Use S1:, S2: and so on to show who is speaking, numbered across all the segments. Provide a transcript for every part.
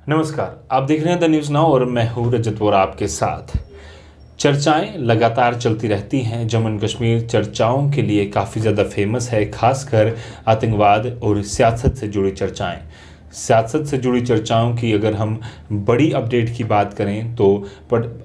S1: नमस्कार, आप देख रहे हैं द न्यूज़ नाउ और मैं हूँ रजत वोरा आपके साथ। चर्चाएं लगातार चलती रहती हैं। जम्मू एंड कश्मीर चर्चाओं के लिए काफ़ी ज़्यादा फेमस है, खासकर आतंकवाद और सियासत से जुड़ी चर्चाएं। सियासत से जुड़ी चर्चाओं की अगर हम बड़ी अपडेट की बात करें तो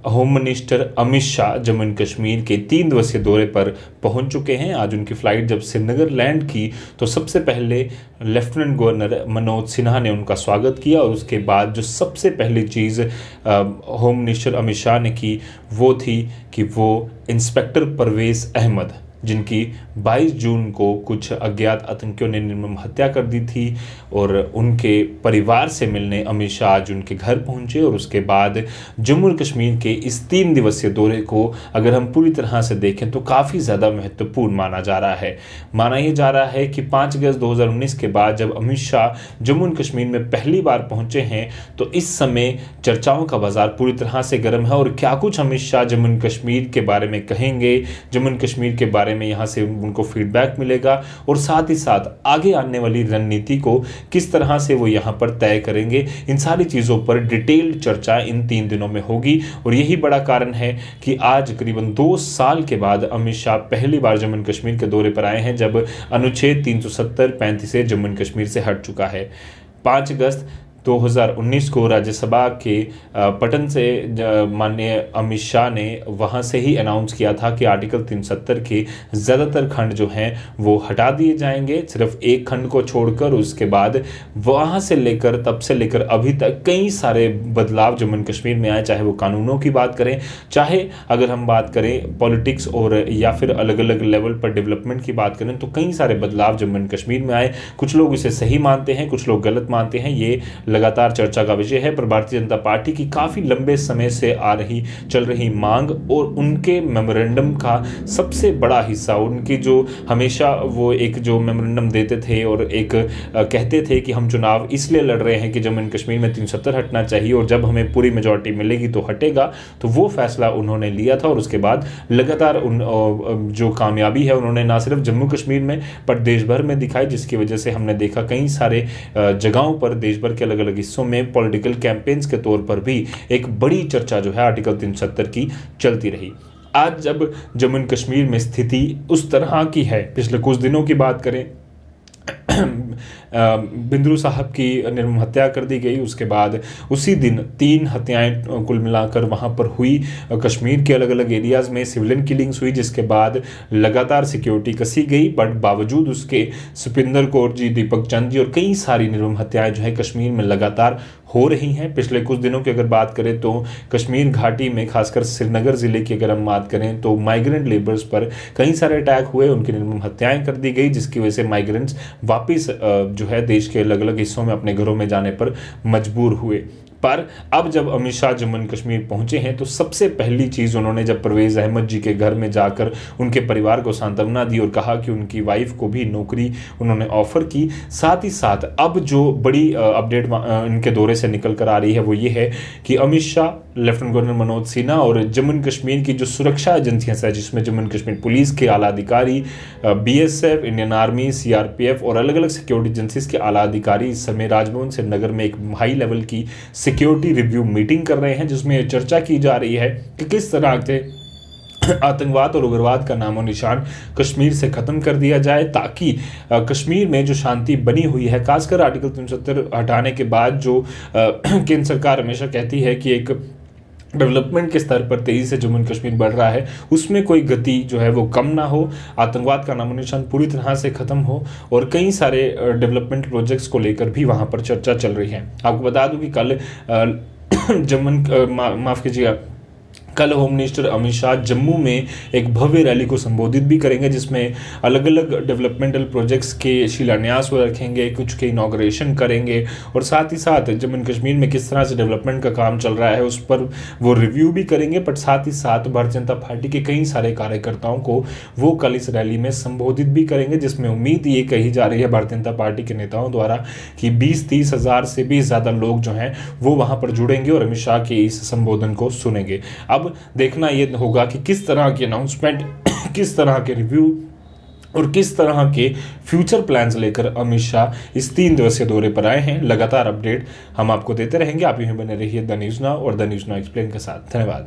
S1: home minister Amit Shah Jammu and Kashmir के 3 दिवसीय दौरे पर पहुंच चुके हैं। आज उनकी फ़्लाइट जब श्रीनगर लैंड की तो सबसे पहले लेफ्टिनेंट गवर्नर मनोज सिन्हा ने उनका स्वागत किया और उसके बाद जो सबसे पहली चीज़ होम मिनिस्टर अमित शाह ने की वो थी कि वो इंस्पेक्टर परवेज़ अहमद, जिनकी 22 जून को कुछ अज्ञात आतंकियों ने निर्मम हत्या कर दी थी, और उनके परिवार से मिलने अमित शाह आज उनके घर पहुंचे। और उसके बाद जम्मू और कश्मीर के इस 3 दिवसीय दौरे को अगर हम पूरी तरह से देखें तो काफ़ी ज़्यादा महत्वपूर्ण माना जा रहा है। माना यह जा रहा है कि 5 अगस्त 2019 के बाद जब अमित शाह जम्मू एंड कश्मीर में पहली बार पहुंचे हैं तो इस समय चर्चाओं का बाजार पूरी तरह से गर्म है। और क्या कुछ अमित शाह जम्मू एंड कश्मीर के बारे में कहेंगे, जम्मू एंड कश्मीर के बारे में यहाँ से उनको फीडबैक मिलेगा, और साथ ही साथ आगे आने वाली रणनीति को किस तरह से वो यहाँ पर तय करेंगे, इन सारी चीज़ों पर डिटेल्ड चर्चा इन 3 दिनों में होगी। और यही बड़ा कारण है कि आज करीबन 2 साल के बाद अमित शाह पहली बार जम्मू एंड कश्मीर के दौरे पर आए हैं, जब अनुच्छेद 370-35 से जम्मू एंड कश्मीर से हट चुका है। 5 अगस्त 2019 को राज्यसभा के पटन से माननीय अमित शाह ने वहां से ही अनाउंस किया था कि आर्टिकल 370 के ज़्यादातर खंड जो हैं वो हटा दिए जाएंगे, सिर्फ एक खंड को छोड़कर। उसके बाद वहां से लेकर तब से लेकर अभी तक कई सारे बदलाव जम्मू एंड कश्मीर में आए, चाहे वो कानूनों की बात करें, चाहे अगर हम बात करें पॉलिटिक्स और या फिर अलग अलग लेवल पर डेवलपमेंट की बात करें, तो कई सारे बदलाव जम्मू एंड कश्मीर में आए। कुछ लोग इसे सही मानते हैं, कुछ लोग गलत मानते हैं, ये लगातार चर्चा का विषय है। पर भारतीय जनता पार्टी की काफ़ी लंबे समय से चल रही मांग और उनके मेमोरेंडम का सबसे बड़ा हिस्सा, उनकी जो हमेशा वो एक जो मेमोरेंडम देते थे और एक कहते थे कि हम चुनाव इसलिए लड़ रहे हैं कि जम्मू एंड कश्मीर में 370 हटना चाहिए और जब हमें पूरी मेजॉरिटी मिलेगी तो हटेगा, तो वो फैसला उन्होंने लिया था। और उसके बाद लगातार जो कामयाबी है उन्होंने ना सिर्फ जम्मू कश्मीर में पर देश भर में दिखाई, जिसकी वजह से हमने देखा कई सारे जगहों पर देश भर के अलग अलग हिस्सों में पॉलिटिकल कैंपेन्स के तौर पर भी एक बड़ी चर्चा जो है आर्टिकल 370 की चलती रही। आज जब जम्मू एंड कश्मीर में स्थिति उस तरह की है, पिछले कुछ दिनों की बात करें, बिंद्रू साहब की निर्मम हत्या कर दी गई, उसके बाद उसी दिन 3 हत्याएं कुल मिलाकर वहां पर हुई। कश्मीर के अलग अलग एरियाज़ में सिविलियन किलिंग्स हुई, जिसके बाद लगातार सिक्योरिटी कसी गई, बट बावजूद उसके सुपिंदर कौर जी, दीपक चंद जी और कई सारी निर्मम हत्याएं जो है कश्मीर में लगातार हो रही हैं। पिछले कुछ दिनों की अगर बात करें तो कश्मीर घाटी में खासकर श्रीनगर ज़िले की अगर हम बात करें तो माइग्रेंट लेबर्स पर कई सारे अटैक हुए, उनकी निर्मम हत्याएं कर दी गई, जिसकी वजह से माइग्रेंट्स वापस जो है देश के अलग अलग हिस्सों में अपने घरों में जाने पर मजबूर हुए। पर अब जब अमित शाह जम्मू एंड कश्मीर पहुंचे हैं तो सबसे पहली चीज़ उन्होंने जब परवेज़ अहमद जी के घर में जाकर उनके परिवार को सांत्वना दी और कहा कि उनकी वाइफ को भी नौकरी उन्होंने ऑफर की। साथ ही साथ अब जो बड़ी अपडेट इनके दौरे से निकल कर आ रही है वो ये है कि अमित शाह, लेफ्टिनेंट गवर्नर मनोज सिन्हा और जम्मू एंड कश्मीर की जो सुरक्षा एजेंसियाँ हैं, जिसमें जम्मू एंड कश्मीर पुलिस के आला अधिकारी, BSF, इंडियन आर्मी, CRPF और अलग अलग सिक्योरिटी एजेंसीज के आला अधिकारी इस समय राजभवन श्रीनगर में एक हाई लेवल की सिक्योरिटी रिव्यू मीटिंग कर रहे हैं, जिसमें चर्चा की जा रही है कि किस तरह से आतंकवाद और उग्रवाद का नामो निशान कश्मीर से खत्म कर दिया जाए, ताकि कश्मीर में जो शांति बनी हुई है, खासकर आर्टिकल 370 हटाने के बाद जो केंद्र सरकार हमेशा कहती है कि एक डेवलपमेंट के स्तर पर तेजी से जम्मू एंड कश्मीर बढ़ रहा है, उसमें कोई गति जो है वो कम ना हो, आतंकवाद का नामो निशान पूरी तरह से खत्म हो, और कई सारे डेवलपमेंट प्रोजेक्ट्स को लेकर भी वहाँ पर चर्चा चल रही है। आपको बता दूं कि कल माफ़ कीजिएगा, कल होम मिनिस्टर अमित शाह जम्मू में एक भव्य रैली को संबोधित भी करेंगे, जिसमें अलग अलग डेवलपमेंटल प्रोजेक्ट्स के शिलान्यास वो रखेंगे, कुछ के इनॉग्रेशन करेंगे, और साथ ही साथ जम्मू एंड कश्मीर में किस तरह से डेवलपमेंट का काम चल रहा है उस पर वो रिव्यू भी करेंगे। बट साथ ही साथ भारतीय जनता पार्टी के कई सारे कार्यकर्ताओं को वो कल इस रैली में संबोधित भी करेंगे, जिसमें उम्मीद ये कही जा रही है भारतीय जनता पार्टी के नेताओं द्वारा कि 20-30 हज़ार से भी ज़्यादा लोग जो हैं वो वहाँ पर जुड़ेंगे और अमित शाह के इस संबोधन को सुनेंगे। अब देखना ये होगा कि किस तरह की अनाउंसमेंट, किस तरह के रिव्यू और किस तरह के फ्यूचर प्लान्स लेकर अमित शाह इस 3 दिवसीय दौरे पर आए हैं। लगातार अपडेट हम आपको देते रहेंगे। आप यूं बने रहिए द न्यूज़ नाउ और द न्यूज़ नाउ एक्सप्लेन के साथ। धन्यवाद।